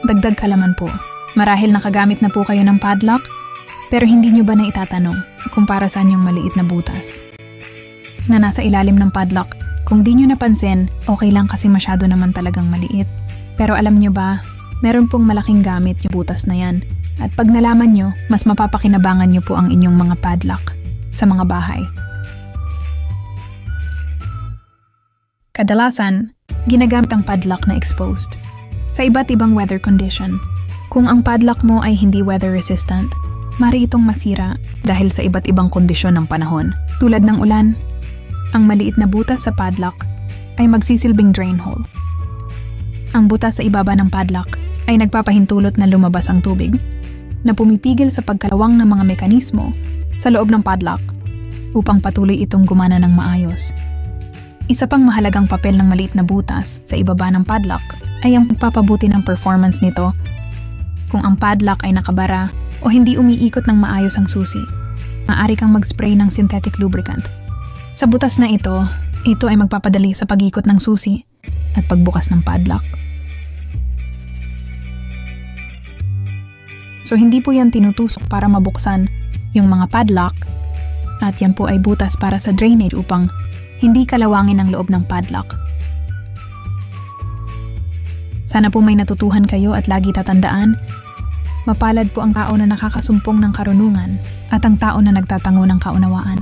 Dagdag kalaman po. Marahil nakagamit na po kayo ng padlock, pero hindi nyo ba na itatanong kung para saan yung maliit na butas na nasa ilalim ng padlock? Kung di nyo napansin, okay lang kasi masyado naman talagang maliit. Pero alam nyo ba, meron pong malaking gamit yung butas na yan. At pag nalaman nyo, mas mapapakinabangan nyo po ang inyong mga padlock sa mga bahay. Kadalasan, ginagamit ang padlock na exposed sa iba't ibang weather condition. Kung ang padlock mo ay hindi weather resistant, maaari itong masira dahil sa iba't ibang kondisyon ng panahon. Tulad ng ulan, ang maliit na butas sa padlock ay magsisilbing drain hole. Ang butas sa ibaba ng padlock ay nagpapahintulot na lumabas ang tubig na pumipigil sa pagkalawang ng mga mekanismo sa loob ng padlock upang patuloy itong gumana ng maayos. Isa pang mahalagang papel ng maliit na butas sa ibaba ng padlock ay ang pagpapabuti ng performance nito. Kung ang padlock ay nakabara o hindi umiikot ng maayos ang susi, maaari kang mag-spray ng synthetic lubricant. Sa butas na ito ay magpapadali sa pag-ikot ng susi at pagbukas ng padlock. So hindi po yan tinutusok para mabuksan yung mga padlock, at yan po ay butas para sa drainage upang hindi kalawangin ang loob ng padlock. Sana po may natutuhan kayo at lagi tatandaan, mapalad po ang tao na nakakasumpong ng karunungan at ang tao na nagtatango ng kaunawaan.